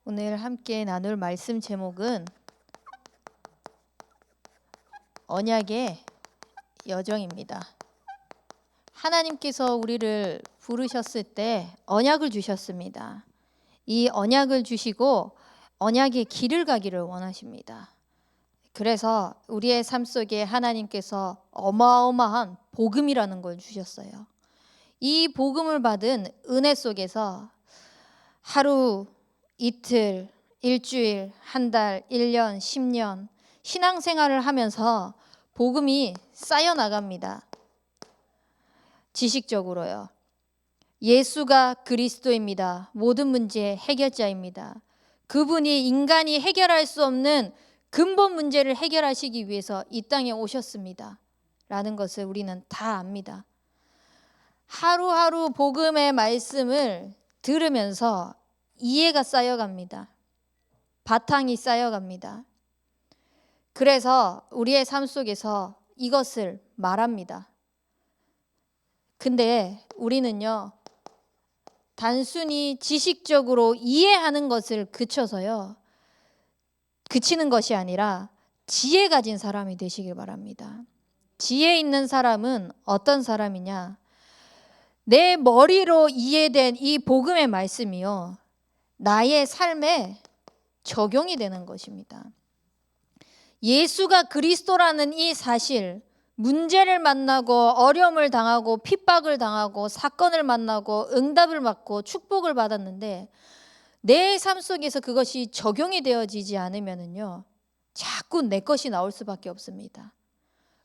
오늘 함께 나눌 말씀 제목은 언약의 여정입니다. 하나님께서 우리를 부르셨을 때 언약을 주셨습니다. 이 언약을 주시고 언약의 길을 가기를 원하십니다. 그래서 우리의 삶 속에 하나님께서 어마어마한 복음이라는 걸 주셨어요. 이 복음을 받은 은혜 속에서 하루, 이틀, 일주일, 한 달, 1년, 10년 신앙생활을 하면서 복음이 쌓여 나갑니다. 지식적으로요. 예수가 그리스도입니다. 모든 문제의 해결자입니다. 그분이 인간이 해결할 수 없는 근본 문제를 해결하시기 위해서 이 땅에 오셨습니다. 라는 것을 우리는 다 압니다. 하루하루 복음의 말씀을 들으면서 이해가 쌓여갑니다. 바탕이 쌓여갑니다. 그래서 우리의 삶 속에서 이것을 말합니다. 근데 우리는요, 단순히 지식적으로 이해하는 것을 그치는 것이 아니라 지혜 가진 사람이 되시길 바랍니다. 지혜 있는 사람은 어떤 사람이냐? 내 머리로 이해된 이 복음의 말씀이요, 나의 삶에 적용이 되는 것입니다. 예수가 그리스도라는 이 사실, 문제를 만나고 어려움을 당하고 핍박을 당하고 사건을 만나고 응답을 받고 축복을 받았는데 내 삶 속에서 그것이 적용이 되어지지 않으면요, 자꾸 내 것이 나올 수밖에 없습니다.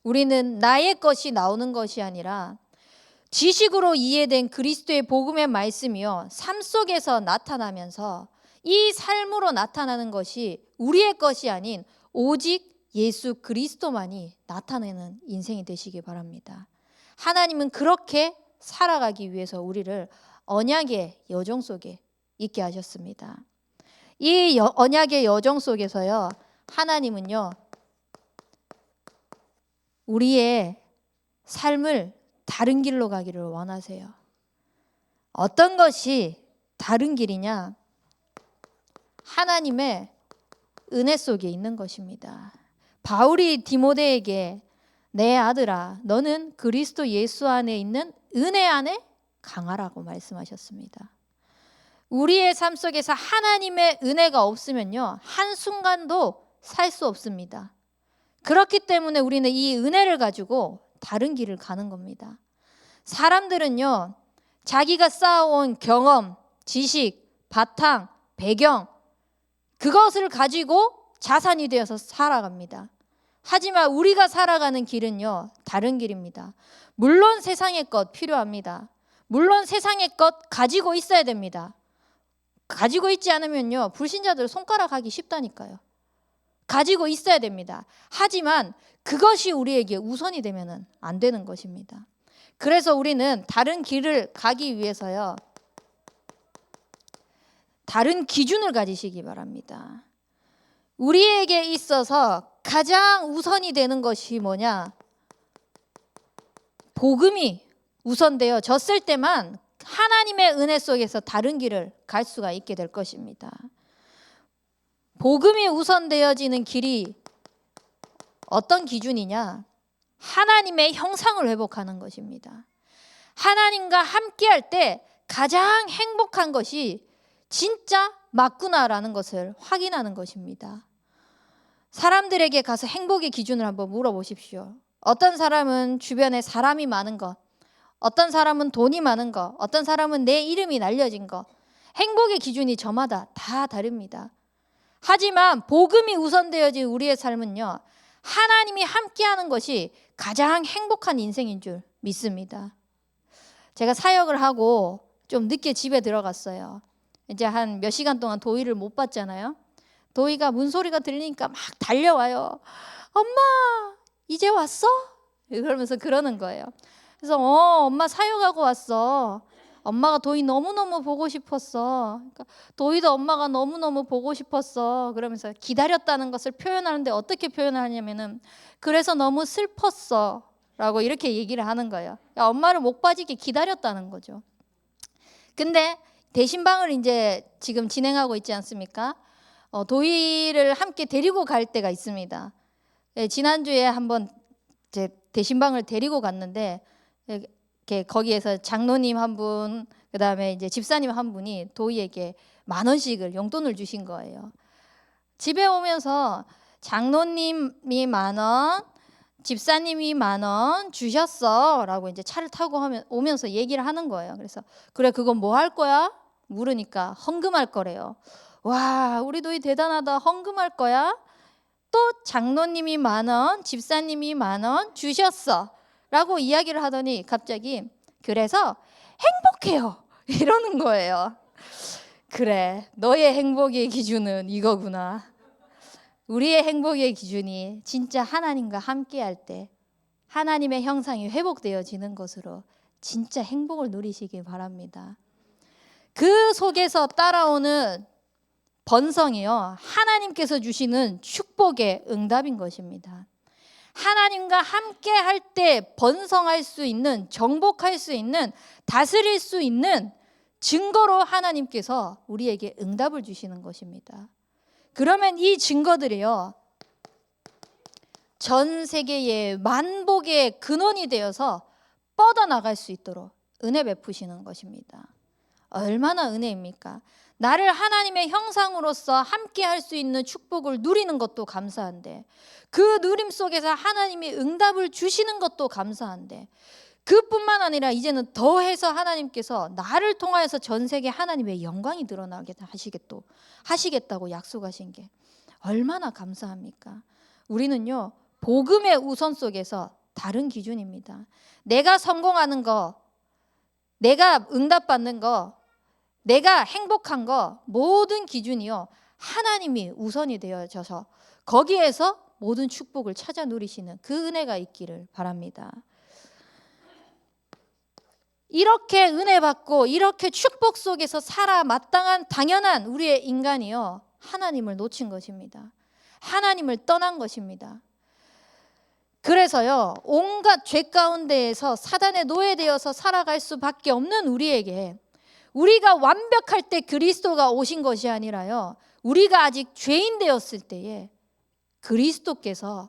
우리는 나의 것이 나오는 것이 아니라 지식으로 이해된 그리스도의 복음의 말씀이요, 삶 속에서 나타나면서 이 삶으로 나타나는 것이 우리의 것이 아닌 오직 예수 그리스도만이 나타내는 인생이 되시기 바랍니다. 하나님은 그렇게 살아가기 위해서 우리를 언약의 여정 속에 있게 하셨습니다. 이 언약의 여정 속에서요, 하나님은요, 우리의 삶을 다른 길로 가기를 원하세요. 어떤 것이 다른 길이냐? 하나님의 은혜 속에 있는 것입니다. 바울이 디모데에게 내 아들아, 너는 그리스도 예수 안에 있는 은혜 안에 강하라고 말씀하셨습니다. 우리의 삶 속에서 하나님의 은혜가 없으면요, 한순간도 살 수 없습니다. 그렇기 때문에 우리는 이 은혜를 가지고 다른 길을 가는 겁니다. 사람들은요, 자기가 쌓아온 경험, 지식, 바탕, 배경, 그것을 가지고 자산이 되어서 살아갑니다. 하지만 우리가 살아가는 길은요, 다른 길입니다. 물론 세상의 것 필요합니다. 물론 세상의 것 가지고 있어야 됩니다. 가지고 있지 않으면요, 불신자들 손가락 하기 쉽다니까요. 가지고 있어야 됩니다. 하지만 그것이 우리에게 우선이 되면 안 되는 것입니다. 그래서 우리는 다른 길을 가기 위해서요, 다른 기준을 가지시기 바랍니다. 우리에게 있어서 가장 우선이 되는 것이 뭐냐? 복음이 우선되어졌을 때만 하나님의 은혜 속에서 다른 길을 갈 수가 있게 될 것입니다. 복음이 우선되어지는 길이 어떤 기준이냐? 하나님의 형상을 회복하는 것입니다. 하나님과 함께할 때 가장 행복한 것이 진짜 맞구나라는 것을 확인하는 것입니다. 사람들에게 가서 행복의 기준을 한번 물어보십시오. 어떤 사람은 주변에 사람이 많은 것, 어떤 사람은 돈이 많은 것, 어떤 사람은 내 이름이 날려진 것, 행복의 기준이 저마다 다 다릅니다. 하지만 복음이 우선되어진 우리의 삶은요, 하나님이 함께하는 것이 가장 행복한 인생인 줄 믿습니다. 제가 사역을 하고 좀 늦게 집에 들어갔어요. 이제 한 몇 시간 동안 도희를 못 봤잖아요. 도희가 문소리가 들리니까 막 달려와요. 엄마, 이제 왔어? 그러면서 그러는 거예요. 그래서 엄마 사역하고 왔어. 엄마가 도희 너무너무 보고 싶었어. 그러니까 도희도 엄마가 너무너무 보고 싶었어. 그러면서 기다렸다는 것을 표현하는데 어떻게 표현을 하냐면은 그래서 너무 슬펐어 라고 이렇게 얘기를 하는 거예요. 엄마를 목 빠지게 기다렸다는 거죠. 근데 대신방을 이제 지금 진행하고 있지 않습니까? 도희를 함께 데리고 갈 때가 있습니다. 예, 지난주에 한번 이제 대신방을 데리고 갔는데 이렇게 거기에서 장로님 한 분, 그다음에 이제 집사님 한 분이 도희에게 10,000원씩을 용돈을 주신 거예요. 집에 오면서 장로님이 10,000원, 집사님이 10,000원 주셨어라고 이제 차를 타고 오면서 얘기를 하는 거예요. 그래서 그래 그건 뭐 할 거야? 물으니까 헌금할 거래요. 와, 우리 도희 대단하다. 헌금할 거야? 또 장로님이 10,000원, 집사님이 10,000원 주셨어라고 이야기를 하더니 갑자기 그래서 행복해요 이러는 거예요. 그래, 너의 행복의 기준은 이거구나. 우리의 행복의 기준이 진짜 하나님과 함께할 때 하나님의 형상이 회복되어지는 것으로 진짜 행복을 누리시길 바랍니다. 그 속에서 따라오는 번성이요, 하나님께서 주시는 축복의 응답인 것입니다. 하나님과 함께 할 때 번성할 수 있는, 정복할 수 있는, 다스릴 수 있는 증거로 하나님께서 우리에게 응답을 주시는 것입니다. 그러면 이 증거들이요, 전 세계의 만복의 근원이 되어서 뻗어나갈 수 있도록 은혜 베푸시는 것입니다. 얼마나 은혜입니까? 나를 하나님의 형상으로서 함께 할 수 있는 축복을 누리는 것도 감사한데, 그 누림 속에서 하나님이 응답을 주시는 것도 감사한데, 그뿐만 아니라 이제는 더해서 하나님께서 나를 통하여서 전 세계 하나님의 영광이 드러나게 하시겠다고 약속하신 게 얼마나 감사합니까? 우리는요, 복음의 우선 속에서 다른 기준입니다. 내가 성공하는 거, 내가 응답받는 거, 내가 행복한 거, 모든 기준이요, 하나님이 우선이 되어져서 거기에서 모든 축복을 찾아 누리시는 그 은혜가 있기를 바랍니다. 이렇게 은혜 받고 이렇게 축복 속에서 살아 마땅한 당연한 우리의 인간이요, 하나님을 놓친 것입니다. 하나님을 떠난 것입니다. 그래서요, 온갖 죄 가운데에서 사단에 노예되어서 살아갈 수밖에 없는 우리에게, 우리가 완벽할 때 그리스도가 오신 것이 아니라요, 우리가 아직 죄인 되었을 때에 그리스도께서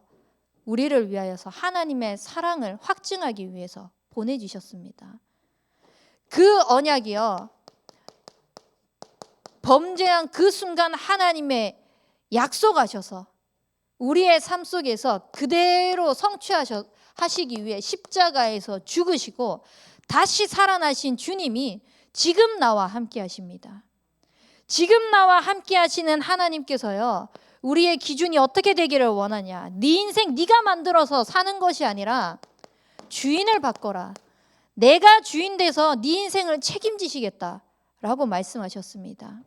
우리를 위하여서 하나님의 사랑을 확증하기 위해서 보내주셨습니다. 그 언약이요, 범죄한 그 순간 하나님의 약속하셔서 우리의 삶 속에서 그대로 성취하시기 위해 십자가에서 죽으시고 다시 살아나신 주님이 지금 나와 함께 하십니다. 지금 나와 함께 하시는 하나님께서요, 우리의 기준이 어떻게 되기를 원하냐? 네 인생 네가 만들어서 사는 것이 아니라 주인을 바꿔라. 내가 주인 돼서 네 인생을 책임지시겠다라고 말씀하셨습니다.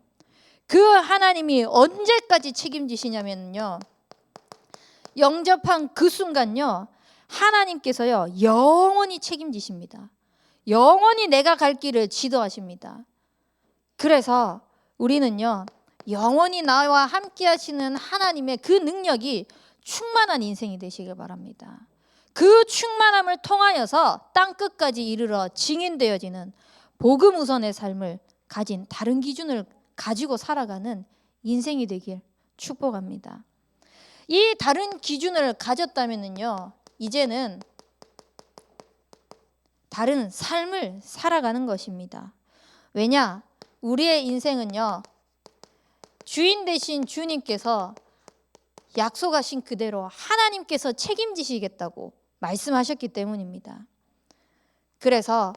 그 하나님이 언제까지 책임지시냐면요, 영접한 그 순간요, 하나님께서요 영원히 책임지십니다. 영원히 내가 갈 길을 지도하십니다. 그래서 우리는요, 영원히 나와 함께 하시는 하나님의 그 능력이 충만한 인생이 되시길 바랍니다. 그 충만함을 통하여서 땅끝까지 이르러 증인되어지는 복음 우선의 삶을 가진, 다른 기준을 가지고 살아가는 인생이 되길 축복합니다. 이 다른 기준을 가졌다면요, 이제는 다른 삶을 살아가는 것입니다. 왜냐? 우리의 인생은요, 주인 되신 주님께서 약속하신 그대로 하나님께서 책임지시겠다고 말씀하셨기 때문입니다. 그래서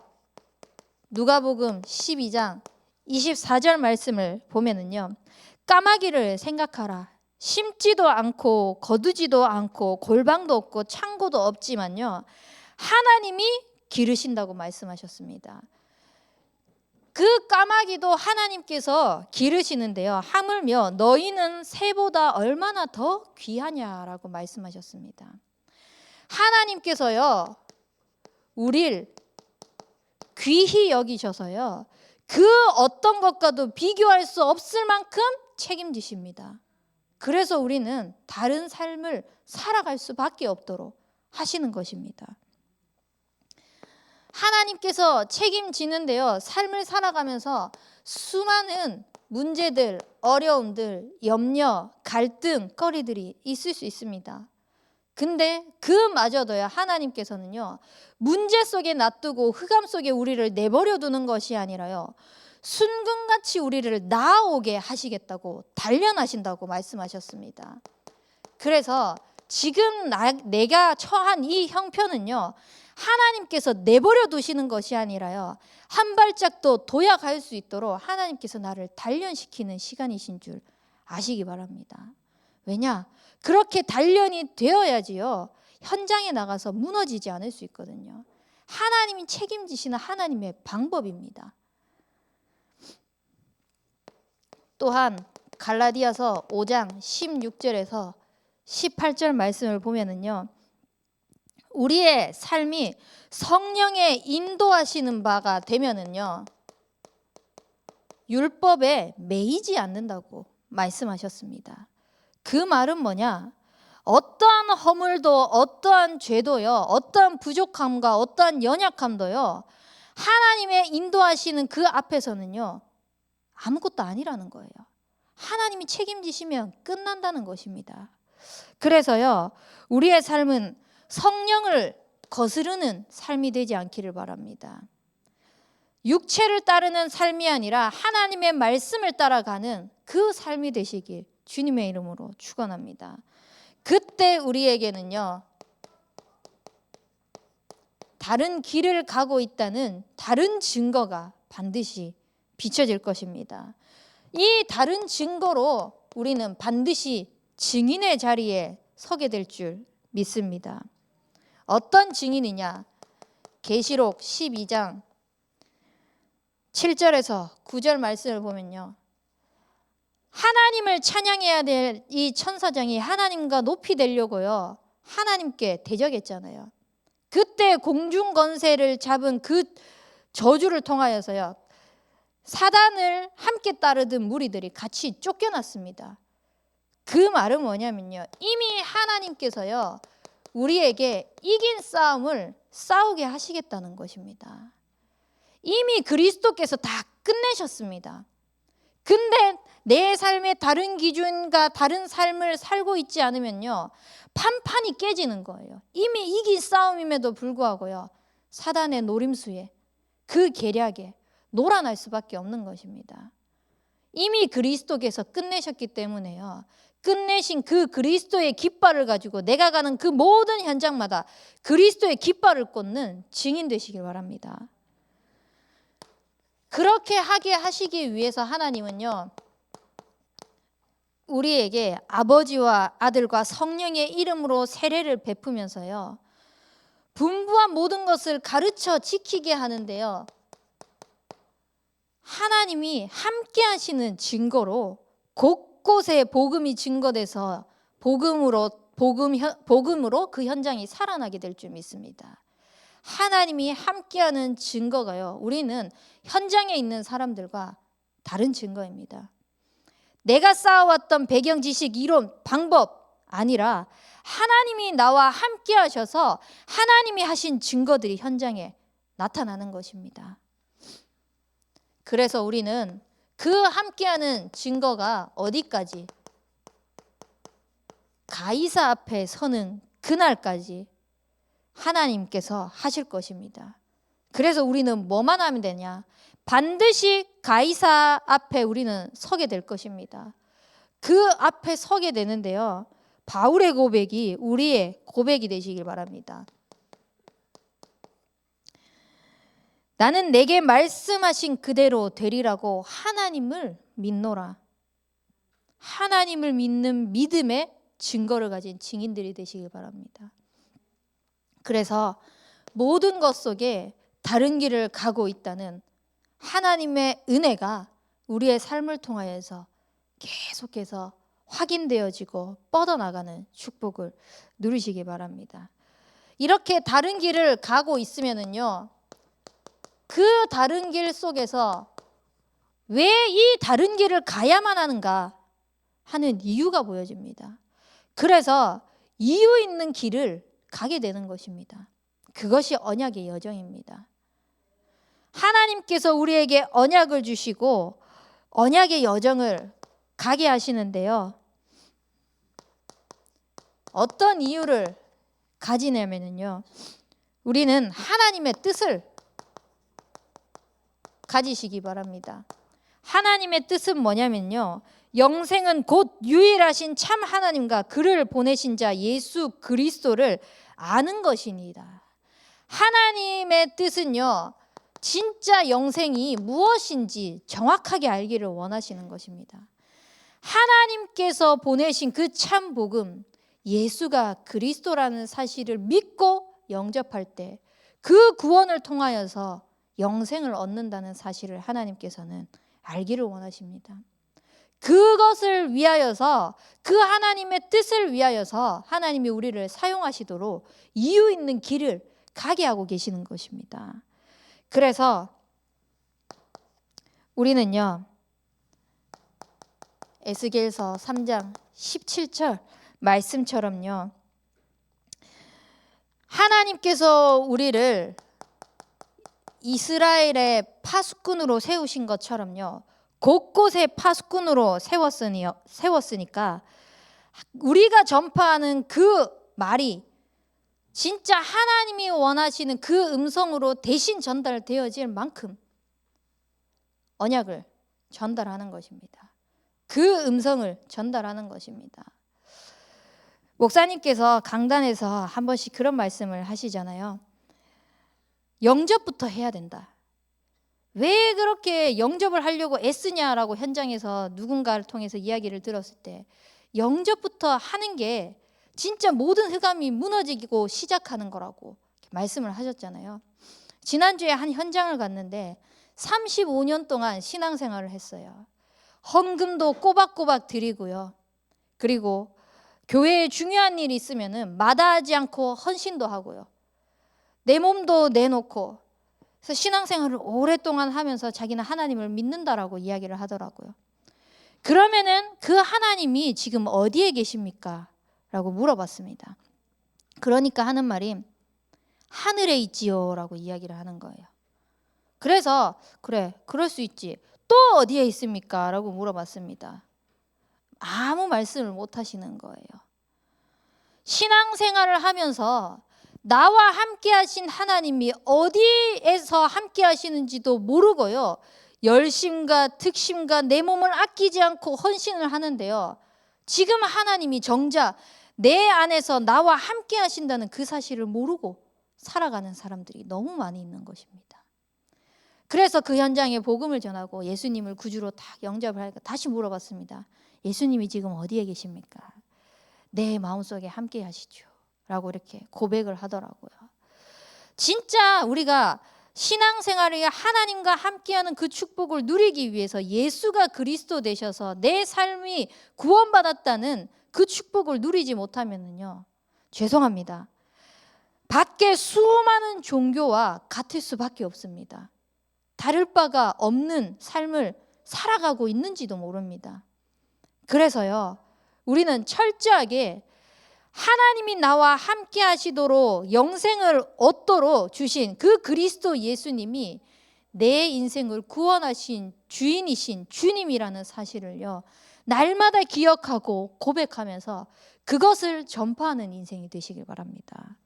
누가복음 12장 24절 말씀을 보면은요, 까마귀를 생각하라. 심지도 않고 거두지도 않고 골방도 없고 창고도 없지만요, 하나님이 기르신다고 말씀하셨습니다. 그 까마귀도 하나님께서 기르시는데요, 하물며 너희는 새보다 얼마나 더 귀하냐라고 말씀하셨습니다. 하나님께서요, 우리를 귀히 여기셔서요, 그 어떤 것과도 비교할 수 없을 만큼 책임지십니다. 그래서 우리는 다른 삶을 살아갈 수밖에 없도록 하시는 것입니다. 하나님께서 책임지는데요. 삶을 살아가면서 수많은 문제들, 어려움들, 염려, 갈등, 거리들이 있을 수 있습니다. 근데 그마저도요, 하나님께서는요, 문제 속에 놔두고 흑암 속에 우리를 내버려 두는 것이 아니라요, 순금같이 우리를 나아오게 하시겠다고 단련하신다고 말씀하셨습니다. 그래서 지금 내가 처한 이 형편은요, 하나님께서 내버려 두시는 것이 아니라요, 한 발짝도 도약할 수 있도록 하나님께서 나를 단련시키는 시간이신 줄 아시기 바랍니다. 왜냐? 그렇게 단련이 되어야지요, 현장에 나가서 무너지지 않을 수 있거든요. 하나님이 책임지시는 하나님의 방법입니다. 또한 갈라디아서 5장 16절에서 18절 말씀을 보면은요, 우리의 삶이 성령의 인도하시는 바가 되면은요, 율법에 매이지 않는다고 말씀하셨습니다. 그 말은 뭐냐? 어떠한 허물도, 어떠한 죄도요, 어떠한 부족함과 어떠한 연약함도요, 하나님의 인도하시는 그 앞에서는요, 아무것도 아니라는 거예요. 하나님이 책임지시면 끝난다는 것입니다. 그래서요, 우리의 삶은 성령을 거스르는 삶이 되지 않기를 바랍니다. 육체를 따르는 삶이 아니라 하나님의 말씀을 따라가는 그 삶이 되시길 주님의 이름으로 축원합니다. 그때 우리에게는요, 다른 길을 가고 있다는 다른 증거가 반드시 비춰질 것입니다. 이 다른 증거로 우리는 반드시 증인의 자리에 서게 될 줄 믿습니다. 어떤 증인이냐? 계시록 12장 7절에서 9절 말씀을 보면요, 하나님을 찬양해야 될 이 천사장이 하나님과 높이 되려고요, 하나님께 대적했잖아요. 그때 공중 권세를 잡은 그 저주를 통하여서요, 사단을 함께 따르던 무리들이 같이 쫓겨났습니다. 그 말은 뭐냐면요, 이미 하나님께서요, 우리에게 이긴 싸움을 싸우게 하시겠다는 것입니다. 이미 그리스도께서 다 끝내셨습니다. 근데 내 삶의 다른 기준과 다른 삶을 살고 있지 않으면요, 판판이 깨지는 거예요. 이미 이긴 싸움임에도 불구하고요, 사단의 노림수에, 그 계략에 놀아날 수밖에 없는 것입니다. 이미 그리스도께서 끝내셨기 때문에요, 끝내신 그 그리스도의 깃발을 가지고 내가 가는 그 모든 현장마다 그리스도의 깃발을 꽂는 증인 되시길 바랍니다. 그렇게 하게 하시기 위해서 하나님은요, 우리에게 아버지와 아들과 성령의 이름으로 세례를 베푸면서요, 분부한 모든 것을 가르쳐 지키게 하는데요, 하나님이 함께 하시는 증거로 곳곳에 복음이 증거돼서 복음으로 그 현장이 살아나게 될 줄 믿습니다. 하나님이 함께하는 증거가요, 우리는 현장에 있는 사람들과 다른 증거입니다. 내가 쌓아왔던 배경 지식, 이론, 방법 아니라 하나님이 나와 함께 하셔서 하나님이 하신 증거들이 현장에 나타나는 것입니다. 그래서 우리는 그 함께하는 증거가 어디까지? 가이사 앞에 서는 그날까지 하나님께서 하실 것입니다. 그래서 우리는 뭐만 하면 되냐? 반드시 가이사 앞에 우리는 서게 될 것입니다. 그 앞에 서게 되는데요, 바울의 고백이 우리의 고백이 되시길 바랍니다. 나는 내게 말씀하신 그대로 되리라고 하나님을 믿노라. 하나님을 믿는 믿음의 증거를 가진 증인들이 되시길 바랍니다. 그래서 모든 것 속에 다른 길을 가고 있다는 하나님의 은혜가 우리의 삶을 통하여서 계속해서 확인되어지고 뻗어나가는 축복을 누리시기 바랍니다. 이렇게 다른 길을 가고 있으면은요, 그 다른 길 속에서 왜 이 다른 길을 가야만 하는가 하는 이유가 보여집니다. 그래서 이유 있는 길을 가게 되는 것입니다. 그것이 언약의 여정입니다. 하나님께서 우리에게 언약을 주시고 언약의 여정을 가게 하시는데요. 어떤 이유를 가지냐면요, 우리는 하나님의 뜻을 가지시기 바랍니다. 하나님의 뜻은 뭐냐면요, 영생은 곧 유일하신 참 하나님과 그를 보내신 자 예수 그리스도를 아는 것입니다. 하나님의 뜻은요, 진짜 영생이 무엇인지 정확하게 알기를 원하시는 것입니다. 하나님께서 보내신 그 참 복음, 예수가 그리스도라는 사실을 믿고 영접할 때 그 구원을 통하여서 영생을 얻는다는 사실을 하나님께서는 알기를 원하십니다. 그것을 위하여서, 그 하나님의 뜻을 위하여서 하나님이 우리를 사용하시도록 이유 있는 길을 가게 하고 계시는 것입니다. 그래서 우리는요, 에스겔서 3장 17절 말씀처럼요, 하나님께서 우리를 이스라엘의 파수꾼으로 세우신 것처럼요, 곳곳에 파수꾼으로 세웠으니까 우리가 전파하는 그 말이 진짜 하나님이 원하시는 그 음성으로 대신 전달되어질 만큼 언약을 전달하는 것입니다. 그 음성을 전달하는 것입니다. 목사님께서 강단에서 한 번씩 그런 말씀을 하시잖아요. 영접부터 해야 된다. 왜 그렇게 영접을 하려고 애쓰냐라고 현장에서 누군가를 통해서 이야기를 들었을 때, 영접부터 하는 게 진짜 모든 흑암이 무너지고 시작하는 거라고 말씀을 하셨잖아요. 지난주에 한 현장을 갔는데 35년 동안 신앙생활을 했어요. 헌금도 꼬박꼬박 드리고요. 그리고 교회에 중요한 일이 있으면은 마다하지 않고 헌신도 하고요. 내 몸도 내놓고, 그래서 신앙생활을 오랫동안 하면서 자기는 하나님을 믿는다라고 이야기를 하더라고요. 그러면은 그 하나님이 지금 어디에 계십니까? 라고 물어봤습니다. 그러니까 하는 말이 하늘에 있지요 라고 이야기를 하는 거예요. 그래서 그래, 그럴 수 있지. 또 어디에 있습니까? 라고 물어봤습니다. 아무 말씀을 못 하시는 거예요. 신앙생활을 하면서 나와 함께 하신 하나님이 어디에서 함께 하시는지도 모르고요, 열심과 특심과 내 몸을 아끼지 않고 헌신을 하는데요, 지금 하나님이 정작 내 안에서 나와 함께 하신다는 그 사실을 모르고 살아가는 사람들이 너무 많이 있는 것입니다. 그래서 그 현장에 복음을 전하고 예수님을 구주로 딱 영접을 하니까 다시 물어봤습니다. 예수님이 지금 어디에 계십니까? 내 마음속에 함께 하시죠 라고 이렇게 고백을 하더라고요. 진짜 우리가 신앙생활에 하나님과 함께하는 그 축복을 누리기 위해서 예수가 그리스도 되셔서 내 삶이 구원받았다는 그 축복을 누리지 못하면요, 죄송합니다, 밖에 수많은 종교와 같을 수밖에 없습니다. 다를 바가 없는 삶을 살아가고 있는지도 모릅니다. 그래서요, 우리는 철저하게 하나님이 나와 함께 하시도록 영생을 얻도록 주신 그 그리스도 예수님이 내 인생을 구원하신 주인이신 주님이라는 사실을요, 날마다 기억하고 고백하면서 그것을 전파하는 인생이 되시길 바랍니다.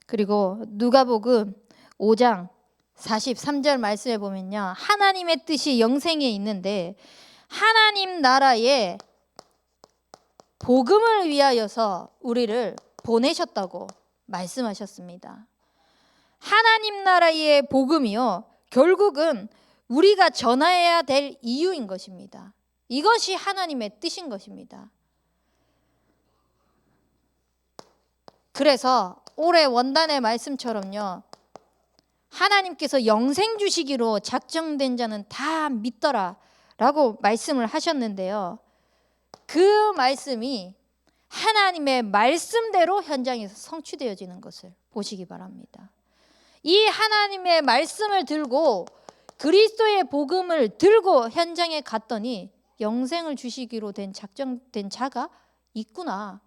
그리고 누가복음 5장 43절 말씀에 보면요, 하나님의 뜻이 영생에 있는데 하나님 나라의 복음을 위하여서 우리를 보내셨다고 말씀하셨습니다. 하나님 나라의 복음이요, 결국은 우리가 전해야 될 이유인 것입니다. 이것이 하나님의 뜻인 것입니다. 그래서 올해 원단의 말씀처럼요, 하나님께서 영생 주시기로 작정된 자는 다 믿더라 라고 말씀을 하셨는데요, 그 말씀이 하나님의 말씀대로 현장에서 성취되어지는 것을 보시기 바랍니다. 이 하나님의 말씀을 들고 그리스도의 복음을 들고 현장에 갔더니 영생을 주시기로 된 작정된 자가 있구나.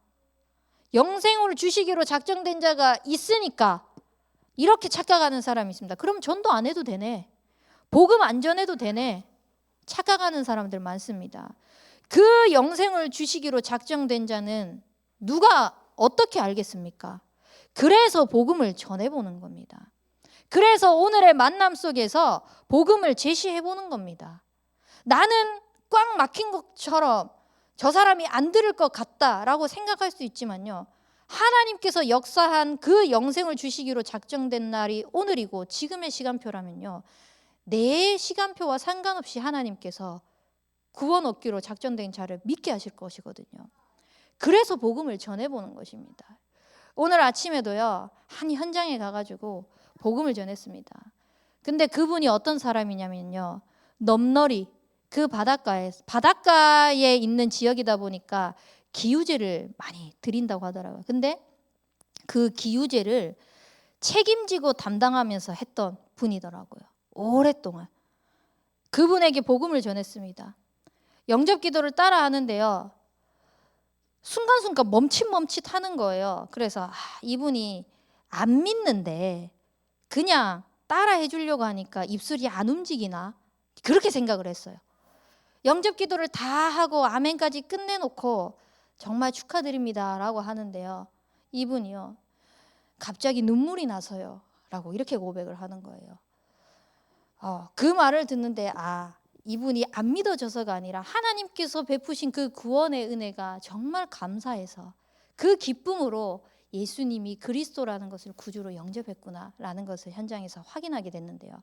영생을 주시기로 작정된 자가 있으니까 이렇게 착각하는 사람이 있습니다. 그럼 전도 안 해도 되네. 복음 안 전해도 되네. 착각하는 사람들 많습니다. 그 영생을 주시기로 작정된 자는 누가 어떻게 알겠습니까? 그래서 복음을 전해보는 겁니다. 그래서 오늘의 만남 속에서 복음을 제시해보는 겁니다. 나는 꽉 막힌 것처럼 저 사람이 안 들을 것 같다라고 생각할 수 있지만요, 하나님께서 역사한 그 영생을 주시기로 작정된 날이 오늘이고 지금의 시간표라면요, 내 시간표와 상관없이 하나님께서 구원 얻기로 작정된 자를 믿게 하실 것이거든요. 그래서 복음을 전해보는 것입니다. 오늘 아침에도요, 한 현장에 가가지고 복음을 전했습니다. 근데 그분이 어떤 사람이냐면요, 넘너리 그 바닷가에 있는 지역이다 보니까 기우제를 많이 드린다고 하더라고요. 근데 그 기우제를 책임지고 담당하면서 했던 분이더라고요. 오랫동안. 그분에게 복음을 전했습니다. 영접 기도를 따라 하는데요, 순간순간 멈칫멈칫 하는 거예요. 그래서 이분이 안 믿는데 그냥 따라 해주려고 하니까 입술이 안 움직이나, 그렇게 생각을 했어요. 영접 기도를 다 하고 아멘까지 끝내놓고 정말 축하드립니다 라고 하는데요, 이분이요, 갑자기 눈물이 나서요 라고 이렇게 고백을 하는 거예요. 그 말을 듣는데 이분이 안 믿어져서가 아니라 하나님께서 베푸신 그 구원의 은혜가 정말 감사해서 그 기쁨으로 예수님이 그리스도라는 것을 구주로 영접했구나라는 것을 현장에서 확인하게 됐는데요,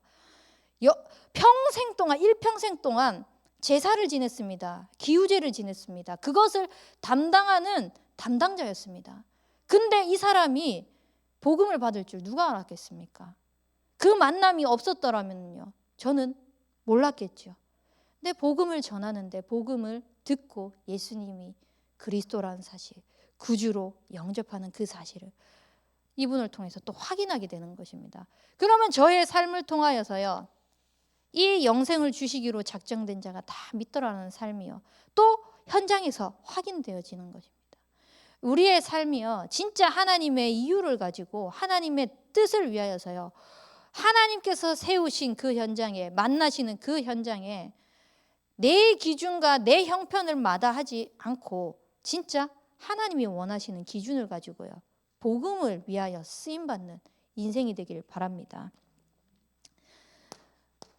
평생 동안, 일평생 동안 제사를 지냈습니다. 기우제를 지냈습니다. 그것을 담당하는 담당자였습니다. 근데 이 사람이 복음을 받을 줄 누가 알았겠습니까? 그 만남이 없었더라면요, 저는 몰랐겠죠. 근데 복음을 전하는데 복음을 듣고 예수님이 그리스도라는 사실, 구주로 영접하는 그 사실을 이분을 통해서 또 확인하게 되는 것입니다. 그러면 저의 삶을 통하여서요, 이 영생을 주시기로 작정된 자가 다 믿더라는 삶이요, 또 현장에서 확인되어지는 것입니다. 우리의 삶이요, 진짜 하나님의 이유를 가지고 하나님의 뜻을 위하여서요, 하나님께서 세우신 그 현장에, 만나시는 그 현장에 내 기준과 내 형편을 마다하지 않고 진짜 하나님이 원하시는 기준을 가지고요, 복음을 위하여 쓰임받는 인생이 되길 바랍니다.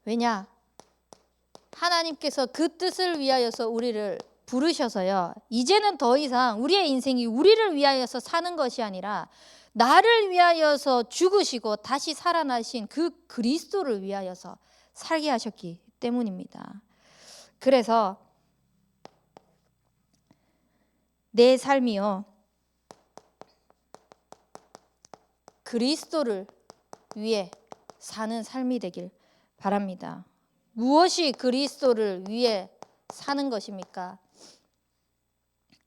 왜냐? 하나님께서 그 뜻을 위하여서 우리를 부르셔서요, 이제는 더 이상 우리의 인생이 우리를 위하여서 사는 것이 아니라 나를 위하여서 죽으시고 다시 살아나신 그 그리스도를 위하여서 살게 하셨기 때문입니다. 그래서 내 삶이요, 그리스도를 위해 사는 삶이 되길 바랍니다. 무엇이 그리스도를 위해 사는 것입니까?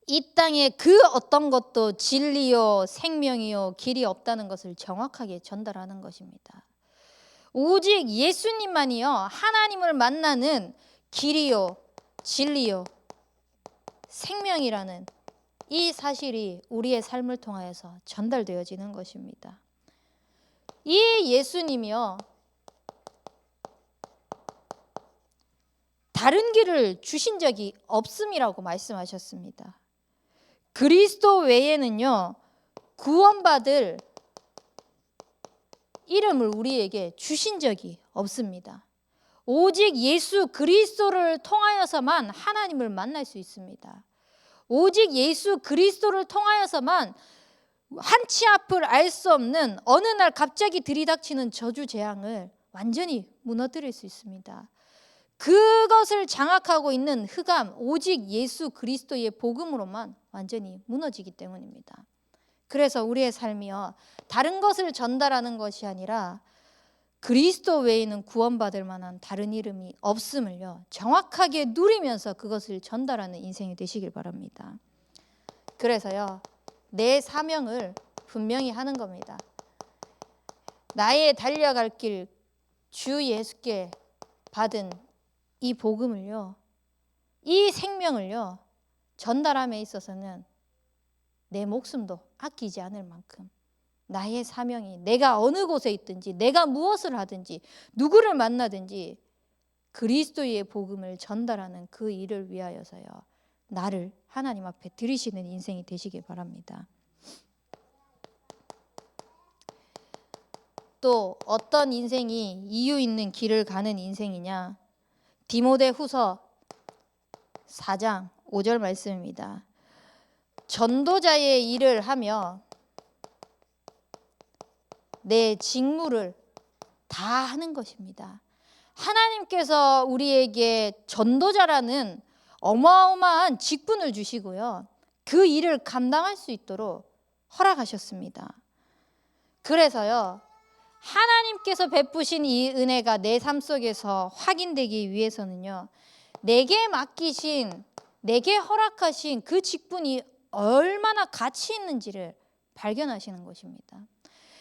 이 땅에 그 어떤 것도 진리요 생명이요 길이 없다는 것을 정확하게 전달하는 것입니다. 오직 예수님만이요 하나님을 만나는 길이요 진리요 생명이라는 이 사실이 우리의 삶을 통하여서 전달되어지는 것입니다. 이 예수님이요 다른 길을 주신 적이 없음이라고 말씀하셨습니다. 그리스도 외에는요 구원받을 이름을 우리에게 주신 적이 없습니다. 오직 예수 그리스도를 통하여서만 하나님을 만날 수 있습니다. 오직 예수 그리스도를 통하여서만 한치 앞을 알 수 없는 어느 날 갑자기 들이닥치는 저주 재앙을 완전히 무너뜨릴 수 있습니다. 그것을 장악하고 있는 흑암, 오직 예수 그리스도의 복음으로만 완전히 무너지기 때문입니다. 그래서 우리의 삶이요 다른 것을 전달하는 것이 아니라 그리스도 외에는 구원받을 만한 다른 이름이 없음을요 정확하게 누리면서 그것을 전달하는 인생이 되시길 바랍니다. 그래서요 내 사명을 분명히 하는 겁니다. 나의 달려갈 길 주 예수께 받은 이 복음을요, 이 생명을요 전달함에 있어서는 내 목숨도 아끼지 않을 만큼 나의 사명이 내가 어느 곳에 있든지 내가 무엇을 하든지 누구를 만나든지 그리스도의 복음을 전달하는 그 일을 위하여서요 나를 하나님 앞에 드리시는 인생이 되시길 바랍니다. 또 어떤 인생이 이유 있는 길을 가는 인생이냐? 디모데후서 4장 5절 말씀입니다. 전도자의 일을 하며 내 직무를 다 하는 것입니다. 하나님께서 우리에게 전도자라는 어마어마한 직분을 주시고요. 그 일을 감당할 수 있도록 허락하셨습니다. 그래서요. 하나님께서 베푸신 이 은혜가 내 삶 속에서 확인되기 위해서는요. 내게 맡기신, 내게 허락하신 그 직분이 얼마나 가치 있는지를 발견하시는 것입니다.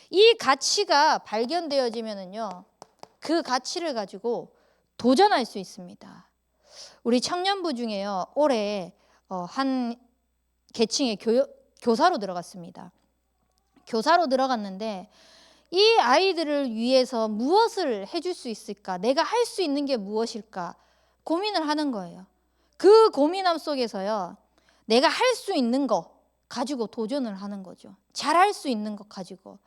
이 가치가 발견되어지면은요. 그 가치를 가지고 도전할 수 있습니다. 우리 청년부 중에요. 올해 한 계층에 교사로 들어갔습니다. 교사로 들어갔는데 이 아이들을 위해서 무엇을 해줄 수 있을까? 내가 할 수 있는 게 무엇일까? 고민을 하는 거예요. 그 고민함 속에서요. 내가 할 수 있는 거 가지고 도전을 하는 거죠. 잘할 수 있는 것 가지고.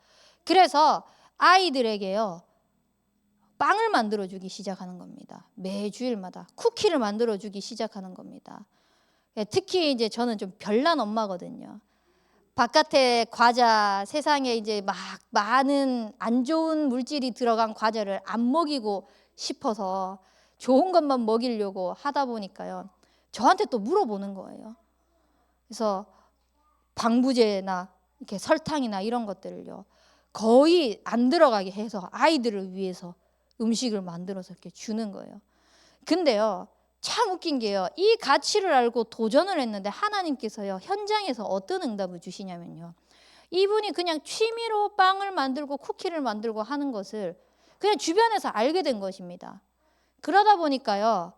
그래서 아이들에게요. 빵을 만들어주기 시작하는 겁니다. 매주일마다 쿠키를 만들어주기 시작하는 겁니다. 특히 이제 저는 좀 별난 엄마거든요. 바깥에 과자, 세상에 이제 막 많은 안 좋은 물질이 들어간 과자를 안 먹이고 싶어서 좋은 것만 먹이려고 하다 보니까요. 저한테 또 물어보는 거예요. 그래서 방부제나 이렇게 설탕이나 이런 것들을요. 거의 안 들어가게 해서 아이들을 위해서 음식을 만들어서 이렇게 주는 거예요. 근데요. 참 웃긴 게요. 이 가치를 알고 도전을 했는데 하나님께서요. 현장에서 어떤 응답을 주시냐면요. 이분이 그냥 취미로 빵을 만들고 쿠키를 만들고 하는 것을 그냥 주변에서 알게 된 것입니다. 그러다 보니까요.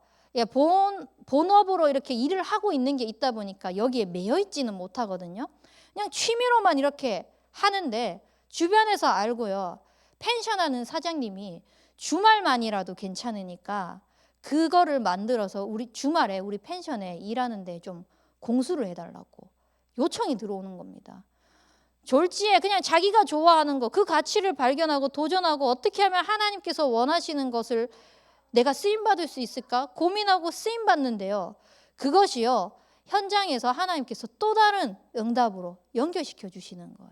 본업으로 이렇게 일을 하고 있는 게 있다 보니까 여기에 매여 있지는 못하거든요. 그냥 취미로만 이렇게 하는데 주변에서 알고요. 펜션하는 사장님이 주말만이라도 괜찮으니까 그거를 만들어서 우리 주말에 우리 펜션에 일하는데 좀 공수를 해달라고 요청이 들어오는 겁니다. 졸지에 그냥 자기가 좋아하는 거 그 가치를 발견하고 도전하고 어떻게 하면 하나님께서 원하시는 것을 내가 쓰임받을 수 있을까 고민하고 쓰임받는데요. 그것이요. 현장에서 하나님께서 또 다른 응답으로 연결시켜 주시는 거예요.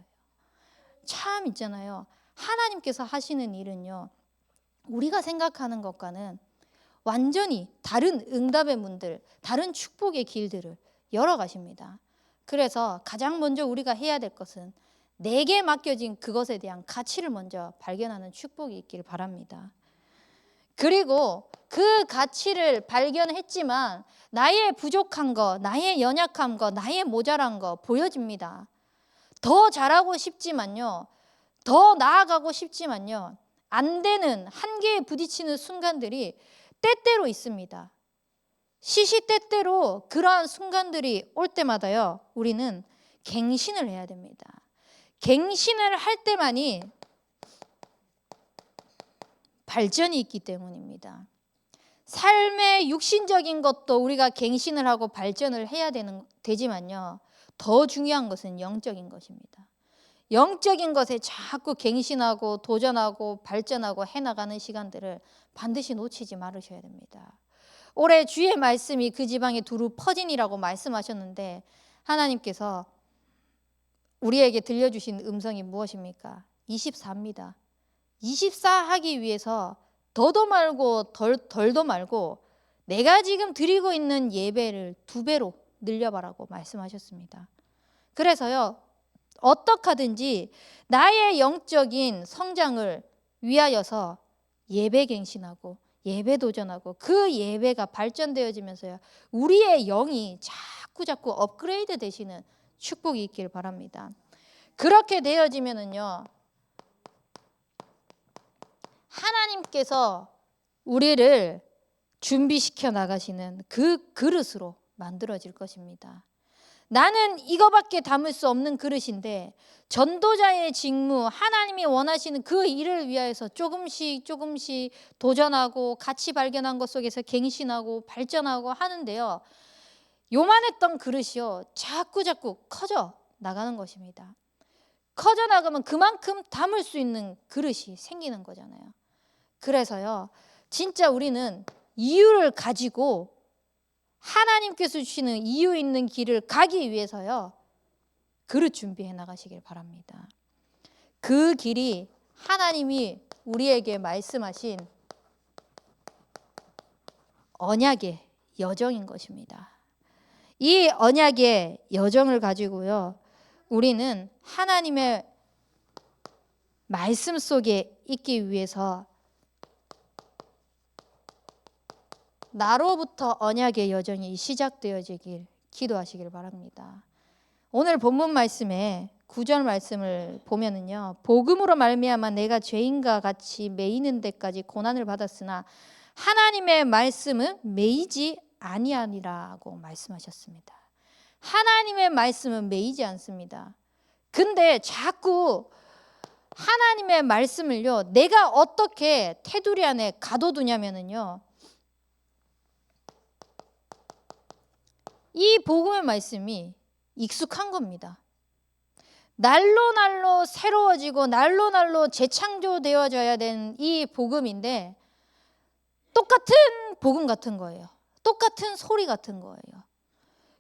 참 있잖아요. 하나님께서 하시는 일은요. 우리가 생각하는 것과는 완전히 다른 응답의 문들, 다른 축복의 길들을 열어가십니다. 그래서 가장 먼저 우리가 해야 될 것은 내게 맡겨진 그것에 대한 가치를 먼저 발견하는 축복이 있길 바랍니다. 그리고 그 가치를 발견했지만 나의 부족한 거, 나의 연약한 거, 나의 모자란 거 보여집니다. 더 잘하고 싶지만요. 더 나아가고 싶지만요. 안 되는 한계에 부딪히는 순간들이 때때로 있습니다. 시시때때로 그러한 순간들이 올 때마다요. 우리는 갱신을 해야 됩니다. 갱신을 할 때만이 발전이 있기 때문입니다. 삶의 육신적인 것도 우리가 갱신을 하고 발전을 해야 되지만요. 더 중요한 것은 영적인 것입니다. 영적인 것에 자꾸 갱신하고 도전하고 발전하고 해나가는 시간들을 반드시 놓치지 말으셔야 됩니다. 올해 주의 말씀이 그 지방에 두루 퍼지니라고 말씀하셨는데 하나님께서 우리에게 들려주신 음성이 무엇입니까? 24입니다. 24 하기 위해서 더도 말고 덜도 말고 내가 지금 드리고 있는 예배를 2배로 늘려봐라고 말씀하셨습니다. 그래서요. 어떻게 하든지 나의 영적인 성장을 위하여서 예배 갱신하고 예배 도전하고 그 예배가 발전되어지면서요. 우리의 영이 자꾸 업그레이드 되시는 축복이 있길 바랍니다. 그렇게 되어지면은요. 하나님께서 우리를 준비시켜 나가시는 그 그릇으로 만들어질 것입니다. 나는 이거밖에 담을 수 없는 그릇인데 전도자의 직무, 하나님이 원하시는 그 일을 위하여서 조금씩 조금씩 도전하고 가치 발견한 것 속에서 갱신하고 발전하고 하는데요. 요만했던 그릇이요, 자꾸 커져 나가는 것입니다. 커져 나가면 그만큼 담을 수 있는 그릇이 생기는 거잖아요. 그래서요, 진짜 우리는 이유를 가지고 하나님께서 주시는 이유 있는 길을 가기 위해서요, 그릇 준비해 나가시길 바랍니다. 그 길이 하나님이 우리에게 말씀하신 언약의 여정인 것입니다. 이 언약의 여정을 가지고요, 우리는 하나님의 말씀 속에 있기 위해서 나로부터 언약의 여정이 시작되어지길 기도하시길 바랍니다. 오늘 본문 말씀에 9절 말씀을 보면은요, 복음으로 말미암아 내가 죄인과 같이 매이는 데까지 고난을 받았으나 하나님의 말씀은 매이지 아니하니라고 말씀하셨습니다. 하나님의 말씀은 매이지 않습니다. 근데 자꾸 하나님의 말씀을요, 내가 어떻게 테두리 안에 가둬두냐면은요, 이 복음의 말씀이 익숙한 겁니다. 날로 새로워지고 날로 재창조되어져야 되는 이 복음인데 똑같은 복음 같은 거예요. 똑같은 소리 같은 거예요.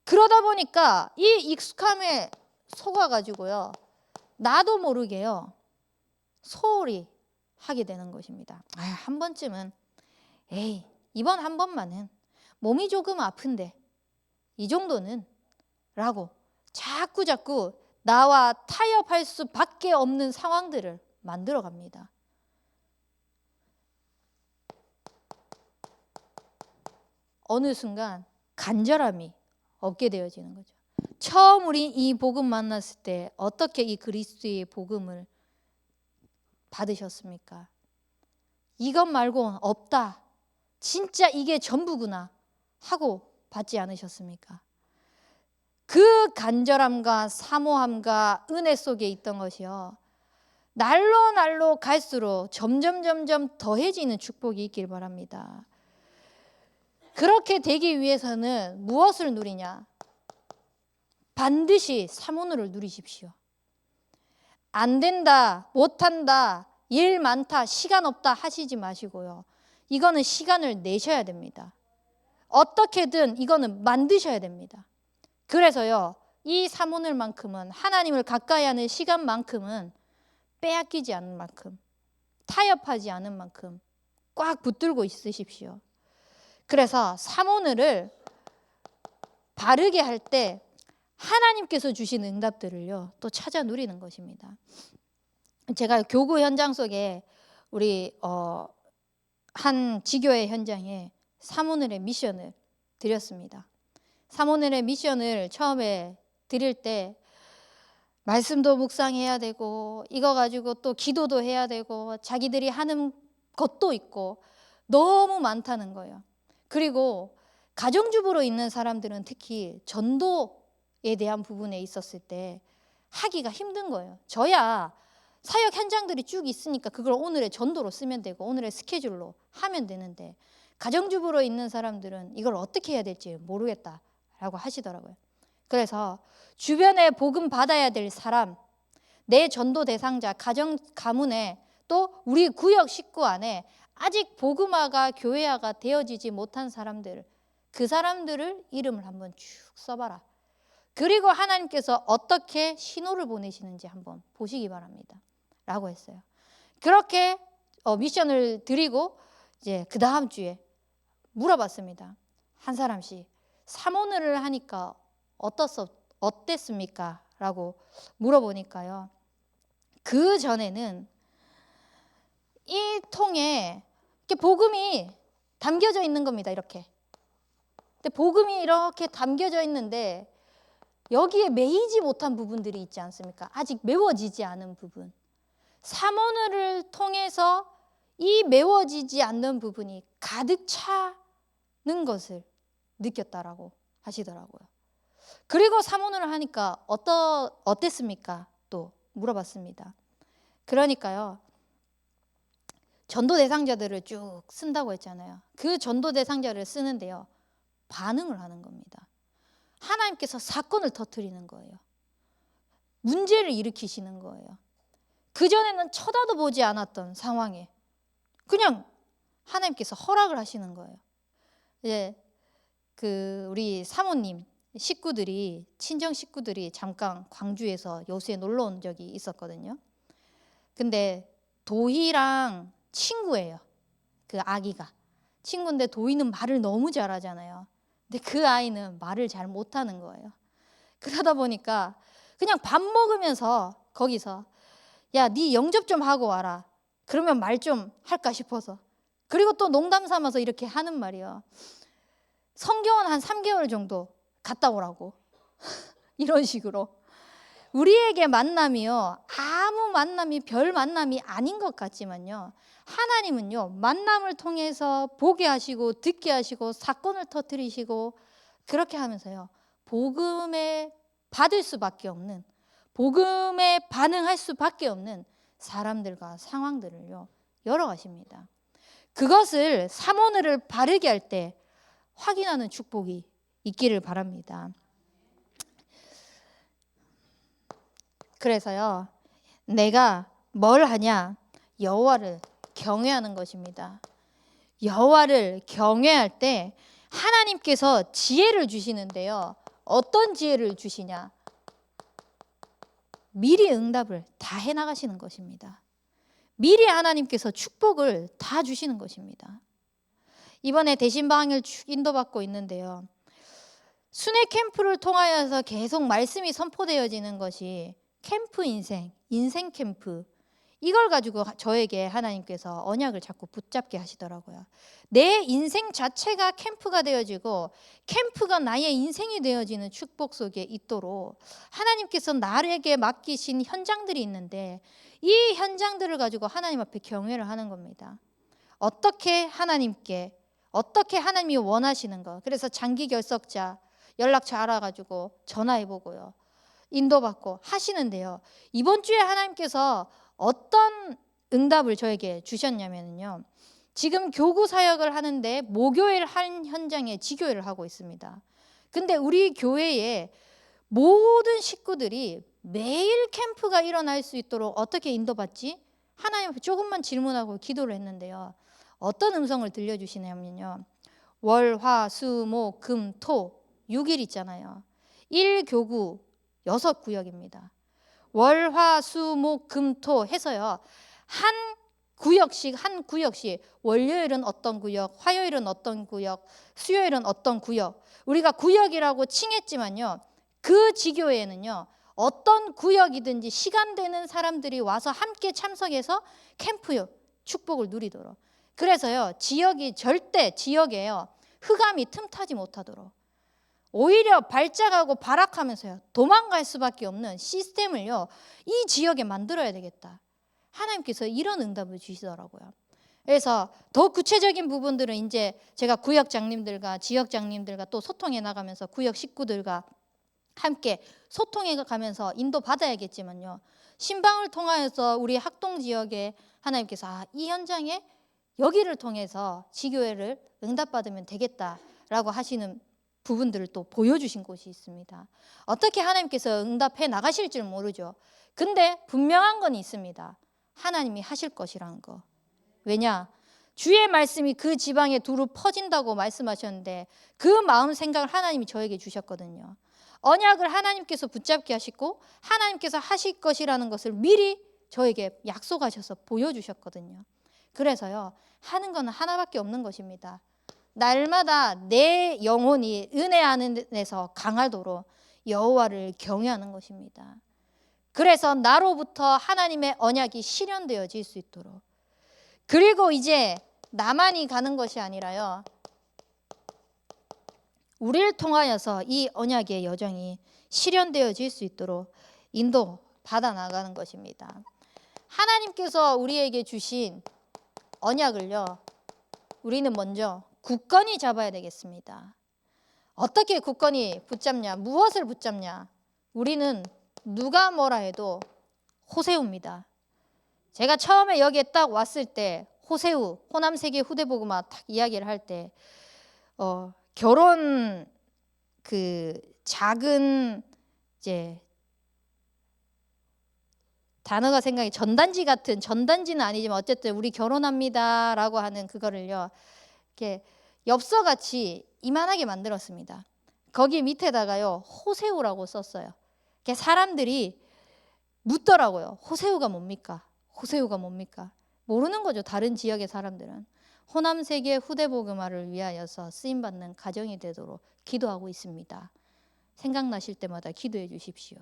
그러다 보니까 이 익숙함에 속아가지고요, 나도 모르게요, 소홀히 하게 되는 것입니다. 한 번쯤은, 이번 한 번만은 몸이 조금 아픈데 이 정도는 라고 자꾸 나와 타협할 수밖에 없는 상황들을 만들어 갑니다. 어느 순간 간절함이 없게 되어지는 거죠. 처음 우리 이 복음 만났을 때 어떻게 이 그리스도의 복음을 받으셨습니까? 이것 말고는 없다, 진짜 이게 전부구나 하고 받지 않으셨습니까? 그 간절함과 사모함과 은혜 속에 있던 것이요, 날로 갈수록 점점 더해지는 축복이 있길 바랍니다. 그렇게 되기 위해서는 무엇을 누리냐? 반드시 사모를 누리십시오. 안 된다, 못한다, 일 많다, 시간 없다 하시지 마시고요, 이거는 시간을 내셔야 됩니다. 어떻게든 이거는 만드셔야 됩니다. 그래서요, 이 사모늘만큼은, 하나님을 가까이 하는 시간만큼은 빼앗기지 않는 만큼, 타협하지 않은 만큼 꽉 붙들고 있으십시오. 그래서 사모늘을 바르게 할 때 하나님께서 주신 응답들을요, 또 찾아 누리는 것입니다. 제가 교구 현장 속에 우리 한 지교회 현장에 사모늘의 미션을 드렸습니다. 사모늘의 미션을 처음에 드릴 때 말씀도 묵상해야 되고, 이거 가지고 또 기도도 해야 되고, 자기들이 하는 것도 있고 너무 많다는 거예요. 그리고 가정주부로 있는 사람들은 특히 전도에 대한 부분에 있었을 때 하기가 힘든 거예요. 저야 사역 현장들이 쭉 있으니까 그걸 오늘의 전도로 쓰면 되고 오늘의 스케줄로 하면 되는데, 가정주부로 있는 사람들은 이걸 어떻게 해야 될지 모르겠다라고 하시더라고요. 그래서 주변에 복음 받아야 될 사람, 내 전도 대상자, 가문에, 또 우리 구역 식구 안에 아직 복음화가 교회화가 되어지지 못한 사람들, 그 사람들을 이름을 한번 쭉 써봐라. 그리고 하나님께서 어떻게 신호를 보내시는지 한번 보시기 바랍니다 라고 했어요. 그렇게 미션을 드리고 이제 그 다음 주에 물어봤습니다. 한 사람씩 사모늘을 하니까 어땠습니까? 라고 물어보니까요, 그 전에는 이 통에 이렇게 복음이 담겨져 있는 겁니다. 이렇게. 근데 복음이 이렇게 담겨져 있는데 여기에 매이지 못한 부분들이 있지 않습니까? 아직 메워지지 않은 부분. 사모늘을 통해서 이 메워지지 않는 부분이 가득 차는 것을 느꼈다라고 하시더라고요. 그리고 사모를 하니까 어땠습니까? 또 물어봤습니다. 그러니까요, 전도 대상자들을 쭉 쓴다고 했잖아요. 그 전도 대상자를 쓰는데요, 반응을 하는 겁니다. 하나님께서 사건을 터뜨리는 거예요. 문제를 일으키시는 거예요. 그전에는 쳐다도 보지 않았던 상황에 그냥 하나님께서 허락을 하시는 거예요. 이제 우리 사모님 식구들이, 친정 식구들이 잠깐 광주에서 여수에 놀러 온 적이 있었거든요. 근데 도희랑 친구예요. 그 아기가 친구인데 도희는 말을 너무 잘하잖아요. 근데 그 아이는 말을 잘 못하는 거예요. 그러다 보니까 그냥 밥 먹으면서 거기서 야, 네 영접 좀 하고 와라. 그러면 말 좀 할까 싶어서. 그리고 또 농담 삼아서 이렇게 하는 말이요. 성경은 한 3개월 정도 갔다 오라고. 이런 식으로. 우리에게 만남이요, 아무 만남이 별 만남이 아닌 것 같지만요, 하나님은요, 만남을 통해서 보게 하시고 듣게 하시고 사건을 터뜨리시고 그렇게 하면서요, 복음에 받을 수밖에 없는, 복음에 반응할 수밖에 없는 사람들과 상황들을요, 열어가십니다. 그것을 사모늘을 바르게 할 때 확인하는 축복이 있기를 바랍니다. 그래서요, 내가 뭘 하냐? 여호와를 경외하는 것입니다. 여호와를 경외할 때 하나님께서 지혜를 주시는데요, 어떤 지혜를 주시냐? 미리 응답을 다 해나가시는 것입니다. 미리 하나님께서 축복을 다 주시는 것입니다. 이번에 대신방을 인도받고 있는데요, 순회 캠프를 통하여서 계속 말씀이 선포되어지는 것이 캠프 인생 캠프, 이걸 가지고 저에게 하나님께서 언약을 자꾸 붙잡게 하시더라고요. 내 인생 자체가 캠프가 되어지고 캠프가 나의 인생이 되어지는 축복 속에 있도록 하나님께서 나에게 맡기신 현장들이 있는데, 이 현장들을 가지고 하나님 앞에 경외를 하는 겁니다. 어떻게 하나님이 원하시는 거. 그래서 장기 결석자 연락처 알아가지고 전화해보고요, 인도받고 하시는데요, 이번 주에 하나님께서 어떤 응답을 저에게 주셨냐면요, 지금 교구 사역을 하는데 모교회를 한 현장에 지교회를 하고 있습니다. 근데 우리 교회에 모든 식구들이 매일 캠프가 일어날 수 있도록 어떻게 인도받지? 하나님 앞에 조금만 질문하고 기도를 했는데요, 어떤 음성을 들려주시냐면요, 월, 화, 수, 목, 금, 토 6일 있잖아요. 1교구 6구역입니다. 월, 화, 수, 목, 금, 토 해서요, 한 구역씩 월요일은 어떤 구역, 화요일은 어떤 구역, 수요일은 어떤 구역, 우리가 구역이라고 칭했지만요, 그 지교회에는요, 어떤 구역이든지 시간 되는 사람들이 와서 함께 참석해서 캠프 축복을 누리도록. 그래서요, 지역에요, 흑암이 틈타지 못하도록, 오히려 발작하고 발악하면서요, 도망갈 수밖에 없는 시스템을요, 이 지역에 만들어야 되겠다. 하나님께서 이런 응답을 주시더라고요. 그래서 더 구체적인 부분들은 이제 제가 구역장님들과 지역장님들과 또 소통해 나가면서 구역 식구들과 함께 소통해 가면서 인도받아야겠지만요, 신방을 통하여서 우리 학동 지역에 하나님께서 이 현장에 여기를 통해서 지교회를 응답받으면 되겠다라고 하시는 부분들을 또 보여주신 곳이 있습니다. 어떻게 하나님께서 응답해 나가실 줄 모르죠. 근데 분명한 건 있습니다. 하나님이 하실 것이라는 거. 왜냐? 주의 말씀이 그 지방에 두루 퍼진다고 말씀하셨는데 그 마음 생각을 하나님이 저에게 주셨거든요. 언약을 하나님께서 붙잡게 하시고 하나님께서 하실 것이라는 것을 미리 저에게 약속하셔서 보여주셨거든요. 그래서요, 하는 건 하나밖에 없는 것입니다. 날마다 내 영혼이 은혜 안에서 강하도록 여호와를 경외하는 것입니다. 그래서 나로부터 하나님의 언약이 실현되어질 수 있도록. 그리고 이제 나만이 가는 것이 아니라요, 우리를 통하여서 이 언약의 여정이 실현되어질 수 있도록 인도 받아 나가는 것입니다. 하나님께서 우리에게 주신 언약을요, 우리는 먼저 굳건히 잡아야 되겠습니다. 어떻게 굳건히 붙잡냐? 무엇을 붙잡냐? 우리는 누가 뭐라 해도 호세우입니다. 제가 처음에 여기에 딱 왔을 때 호세우, 호남세계 후대복음화 딱 이야기를 할 때 결혼 그 작은 이제 단어가 생각이 전단지 같은, 전단지는 아니지만 어쨌든 우리 결혼합니다라고 하는 그거를요 이렇게 엽서같이 이만하게 만들었습니다. 거기 밑에다가요 호세우라고 썼어요. 사람들이 묻더라고요. 호세우가 뭡니까? 호세우가 뭡니까? 모르는 거죠. 다른 지역의 사람들은. 호남세계 후대복음화를 위하여서 쓰임받는 가정이 되도록 기도하고 있습니다. 생각나실 때마다 기도해 주십시오.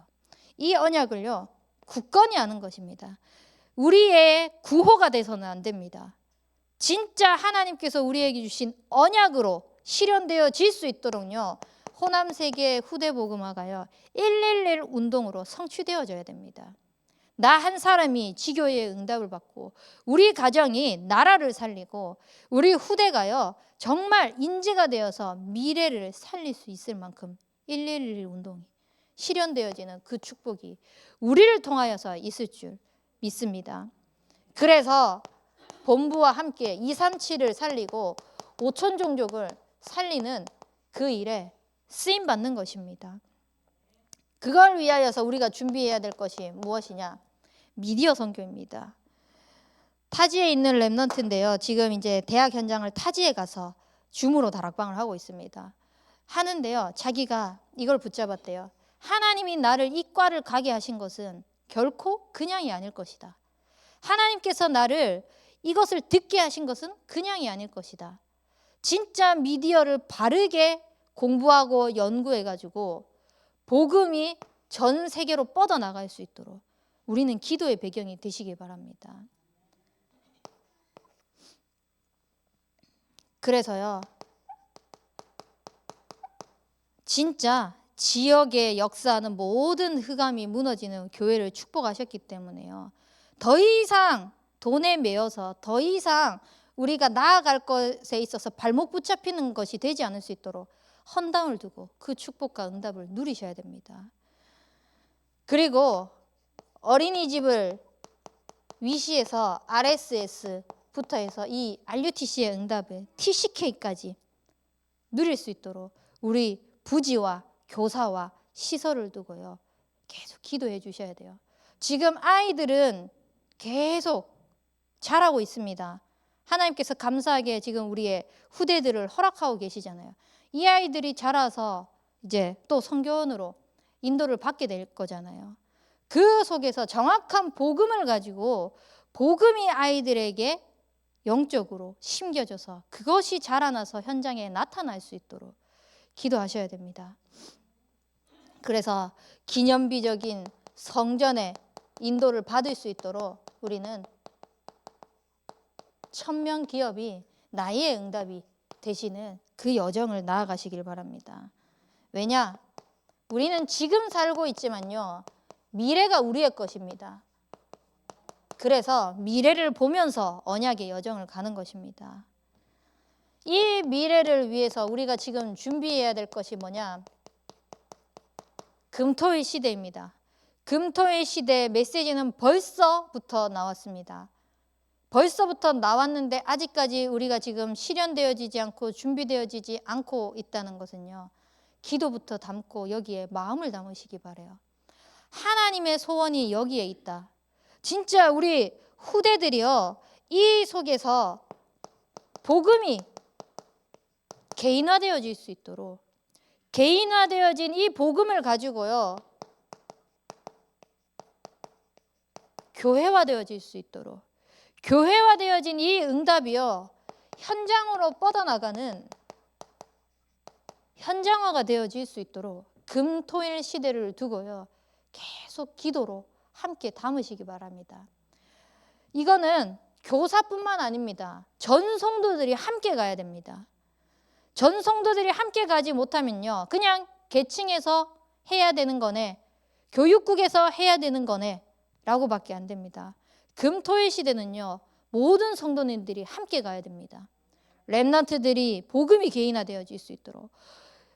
이 언약을요 굳건히 하는 것입니다. 우리의 구호가 돼서는 안 됩니다. 진짜 하나님께서 우리에게 주신 언약으로 실현되어질 수 있도록요 호남세계 후대복음화가요 111 운동으로 성취되어져야 됩니다. 나 한 사람이 지교의 응답을 받고 우리 가정이 나라를 살리고 우리 후대가요 정말 인재가 되어서 미래를 살릴 수 있을 만큼 111 운동이 실현되어지는 그 축복이 우리를 통하여서 있을 줄 믿습니다. 그래서 본부와 함께 237을 살리고 5천 종족을 살리는 그 일에 쓰임받는 것입니다. 그걸 위하여서 우리가 준비해야 될 것이 무엇이냐? 미디어 선교입니다. 타지에 있는 렘넌트인데요. 지금 이제 대학 현장을 타지에 가서 줌으로 다락방을 하고 있습니다. 하는데요. 자기가 이걸 붙잡았대요. 하나님이 나를 이 과를 가게 하신 것은 결코 그냥이 아닐 것이다. 하나님께서 나를 이것을 듣게 하신 것은 그냥이 아닐 것이다. 진짜 미디어를 바르게 공부하고 연구해가지고 복음이 전 세계로 뻗어나갈 수 있도록 우리는 기도의 배경이 되시기 바랍니다. 그래서요 진짜 지역에 역사하는 모든 흑암이 무너지는 교회를 축복하셨기 때문에요 더 이상 돈에 매여서 더 이상 우리가 나아갈 것에 있어서 발목 붙잡히는 것이 되지 않을 수 있도록 헌당을 두고 그 축복과 응답을 누리셔야 됩니다. 그리고 어린이집을 위시에서 RSS부터 해서 이 RUTC의 응답을 TCK까지 누릴 수 있도록 우리 부지와 교사와 시설을 두고요 계속 기도해 주셔야 돼요. 지금 아이들은 계속 자라고 있습니다. 하나님께서 감사하게 지금 우리의 후대들을 허락하고 계시잖아요. 이 아이들이 자라서 이제 또 선교원으로 인도를 받게 될 거잖아요. 그 속에서 정확한 복음을 가지고 복음이 아이들에게 영적으로 심겨져서 그것이 자라나서 현장에 나타날 수 있도록 기도하셔야 됩니다. 그래서 기념비적인 성전의 인도를 받을 수 있도록 우리는 1000명 기업이 나의 응답이 되시는 그 여정을 나아가시길 바랍니다. 왜냐? 우리는 지금 살고 있지만요 미래가 우리의 것입니다. 그래서 미래를 보면서 언약의 여정을 가는 것입니다. 이 미래를 위해서 우리가 지금 준비해야 될 것이 뭐냐? 금토일 시대입니다. 금토일 시대의 메시지는 벌써부터 나왔습니다. 벌써부터 나왔는데 아직까지 우리가 지금 실현되어지지 않고 준비되어지지 않고 있다는 것은요 기도부터 담고 여기에 마음을 담으시기 바라요. 하나님의 소원이 여기에 있다. 진짜 우리 후대들이요 이 속에서 복음이 개인화되어질 수 있도록 개인화되어진 이 복음을 가지고요 교회화되어질 수 있도록 교회화되어진 이 응답이요 현장으로 뻗어나가는 현장화가 되어질 수 있도록 금토일 시대를 두고요 계속 기도로 함께 담으시기 바랍니다. 이거는 교사뿐만 아닙니다. 전 성도들이 함께 가야 됩니다. 전 성도들이 함께 가지 못하면요 그냥 계층에서 해야 되는 거네 교육국에서 해야 되는 거네 라고밖에 안 됩니다. 금토일 시대는요 모든 성도님들이 함께 가야 됩니다. 렘넌트들이 복음이 개인화되어질 수 있도록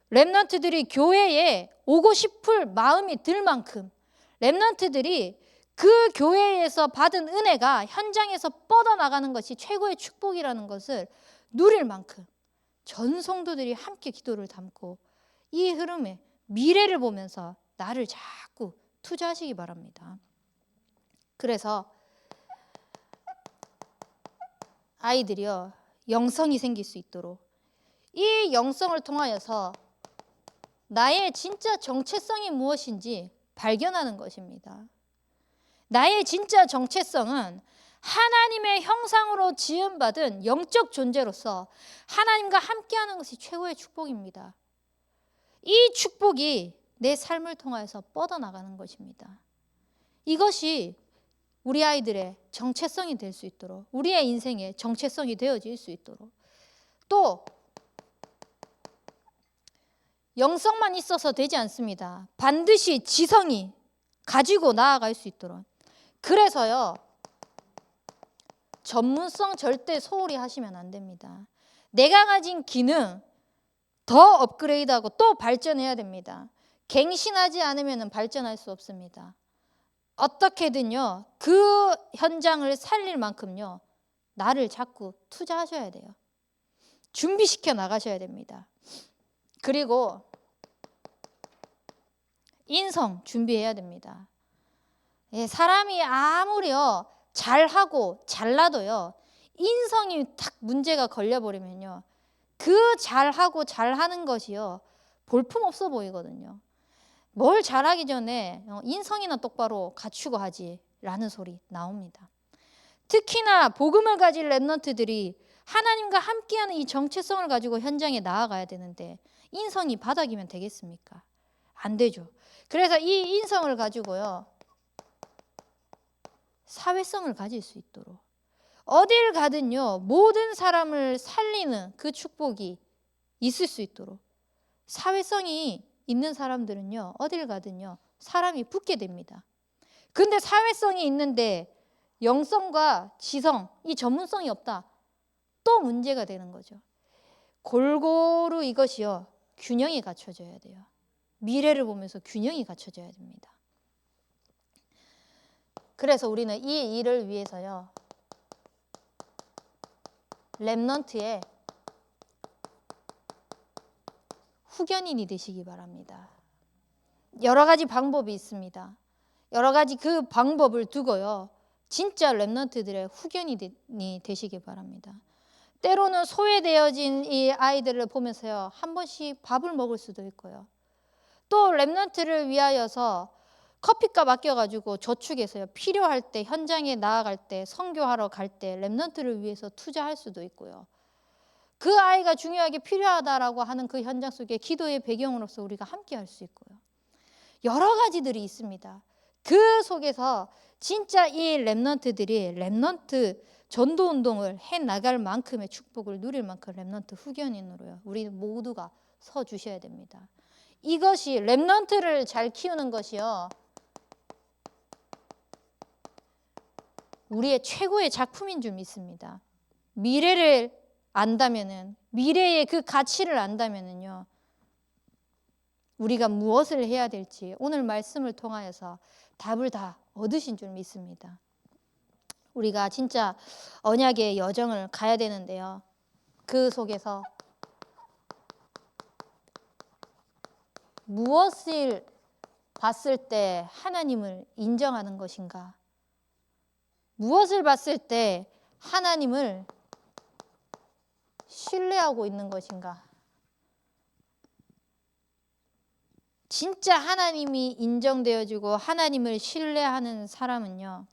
렘넌트들이 교회에 오고 싶을 마음이 들 만큼, 렘넌트들이 그 교회에서 받은 은혜가 현장에서 뻗어나가는 것이 최고의 축복이라는 것을 누릴 만큼 전 성도들이 함께 기도를 담고 이 흐름에 미래를 보면서 나를 자꾸 투자하시기 바랍니다. 그래서 아이들이요, 영성이 생길 수 있도록 이 영성을 통하여서 나의 진짜 정체성이 무엇인지 발견하는 것입니다. 나의 진짜 정체성은 하나님의 형상으로 지음받은 영적 존재로서 하나님과 함께하는 것이 최고의 축복입니다. 이 축복이 내 삶을 통해서 뻗어나가는 것입니다. 이것이 우리 아이들의 정체성이 될 수 있도록, 우리의 인생의 정체성이 되어질 수 있도록, 또 영성만 있어서 되지 않습니다. 반드시 지성이 가지고 나아갈 수 있도록. 그래서요, 전문성 절대 소홀히 하시면 안 됩니다. 내가 가진 기능 더 업그레이드하고 또 발전해야 됩니다. 갱신하지 않으면 발전할 수 없습니다. 어떻게든요, 그 현장을 살릴 만큼요, 나를 자꾸 투자하셔야 돼요. 준비시켜 나가셔야 됩니다. 그리고 인성 준비해야 됩니다. 사람이 아무리요 잘하고 잘나도요, 인성이 탁 문제가 걸려버리면요, 그 잘하고 잘하는 것이요 볼품없어 보이거든요. 뭘 잘하기 전에 인성이나 똑바로 갖추고 하지 라는 소리 나옵니다. 특히나 복음을 가진 렘넌트들이 하나님과 함께하는 이 정체성을 가지고 현장에 나아가야 되는데 인성이 바닥이면 되겠습니까? 안 되죠. 그래서 이 인성을 가지고요, 사회성을 가질 수 있도록 어딜 가든요, 모든 사람을 살리는 그 축복이 있을 수 있도록, 사회성이 있는 사람들은요, 어딜 가든요, 사람이 붙게 됩니다. 근데 사회성이 있는데 영성과 지성, 이 전문성이 없다, 또 문제가 되는 거죠. 골고루 이것이요, 균형이 갖춰져야 돼요. 미래를 보면서 균형이 갖춰져야 됩니다. 그래서 우리는 이 일을 위해서요, 렘넌트의 후견인이 되시기 바랍니다. 여러 가지 방법이 있습니다. 여러 가지 그 방법을 두고요, 진짜 렘넌트들의 후견인이 되시기 바랍니다. 때로는 소외되어진 이 아이들을 보면서요, 한 번씩 밥을 먹을 수도 있고요, 또 렘넌트를 위하여서 커피값 아껴가지고 저축해서요, 필요할 때, 현장에 나아갈 때, 선교하러 갈 때 렘넌트를 위해서 투자할 수도 있고요, 그 아이가 중요하게 필요하다라고 하는 그 현장 속에 기도의 배경으로서 우리가 함께 할 수 있고요, 여러 가지들이 있습니다. 그 속에서 진짜 이 렘넌트들이 렘넌트 전도운동을 해나갈 만큼의 축복을 누릴 만큼 렘넌트 후견인으로요, 우리 모두가 서 주셔야 됩니다. 이것이 렘넌트를 잘 키우는 것이요, 우리의 최고의 작품인 줄 믿습니다. 미래를 안다면은, 미래의 그 가치를 안다면은요, 우리가 무엇을 해야 될지 오늘 말씀을 통하여서 답을 다 얻으신 줄 믿습니다. 우리가 진짜 언약의 여정을 가야 되는데요, 그 속에서 무엇을 봤을 때 하나님을 인정하는 것인가, 무엇을 봤을 때 하나님을 신뢰하고 있는 것인가. 진짜 하나님이 인정되어지고 하나님을 신뢰하는 사람은요,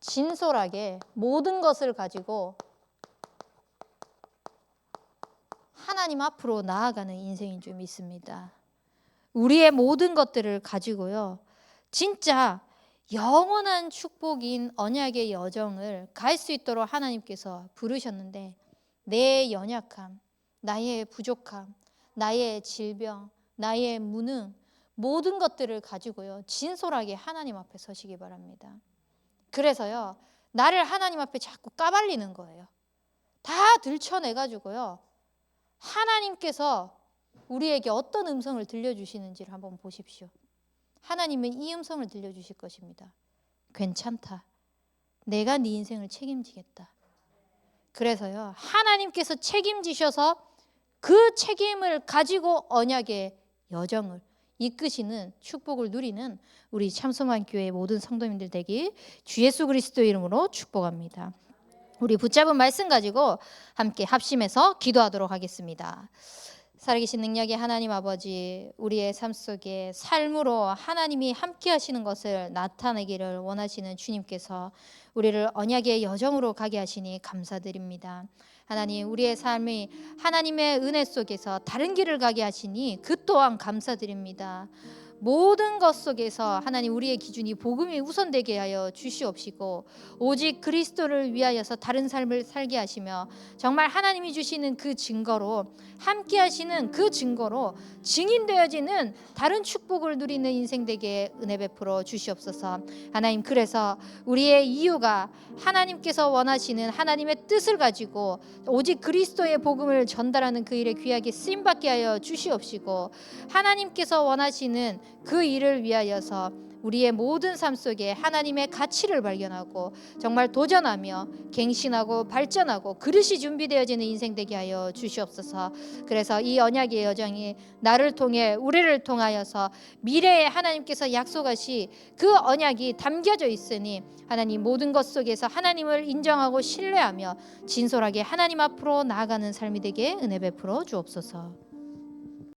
진솔하게 모든 것을 가지고 하나님 앞으로 나아가는 인생인 줄 믿습니다. 우리의 모든 것들을 가지고요, 진짜 영원한 축복인 언약의 여정을 갈 수 있도록 하나님께서 부르셨는데, 내 연약함, 나의 부족함, 나의 질병, 나의 무능, 모든 것들을 가지고요, 진솔하게 하나님 앞에 서시기 바랍니다. 그래서요, 나를 하나님 앞에 자꾸 까발리는 거예요. 다 들춰내가지고요, 하나님께서 우리에게 어떤 음성을 들려주시는지를 한번 보십시오. 하나님은 이 음성을 들려주실 것입니다. 괜찮다. 내가 네 인생을 책임지겠다. 그래서요, 하나님께서 책임지셔서 그 책임을 가지고 언약의 여정을 이끄시는 축복을 누리는 우리 참소만 교회 모든 성도님들 되기 주 예수 그리스도 이름으로 축복합니다. 우리 붙잡은 말씀 가지고 함께 합심해서 기도하도록 하겠습니다. 살아계신 능력의 하나님 아버지, 우리의 삶 속에 삶으로 하나님이 함께 하시는 것을 나타내기를 원하시는 주님께서 우리를 언약의 여정으로 가게 하시니 감사드립니다. 하나님, 우리의 삶이 하나님의 은혜 속에서 다른 길을 가게 하시니 그 또한 감사드립니다. 모든 것 속에서 하나님, 우리의 기준이 복음이 우선되게 하여 주시옵시고 오직 그리스도를 위하여서 다른 삶을 살게 하시며 정말 하나님이 주시는 그 증거로, 함께 하시는 그 증거로 증인되어지는 다른 축복을 누리는 인생 되게 은혜 베풀어 주시옵소서. 하나님, 그래서 우리의 이유가 하나님께서 원하시는 하나님의 뜻을 가지고 오직 그리스도의 복음을 전달하는 그 일에 귀하게 쓰임받게 하여 주시옵시고 하나님께서 원하시는 그 일을 위하여서 우리의 모든 삶 속에 하나님의 가치를 발견하고 정말 도전하며 갱신하고 발전하고 그릇이 준비되어지는 인생 되게 하여 주시옵소서. 그래서 이 언약의 여정이 나를 통해 우리를 통하여서 미래에 하나님께서 약속하시 그 언약이 담겨져 있으니 하나님, 모든 것 속에서 하나님을 인정하고 신뢰하며 진솔하게 하나님 앞으로 나아가는 삶이 되게 은혜 베풀어 주옵소서.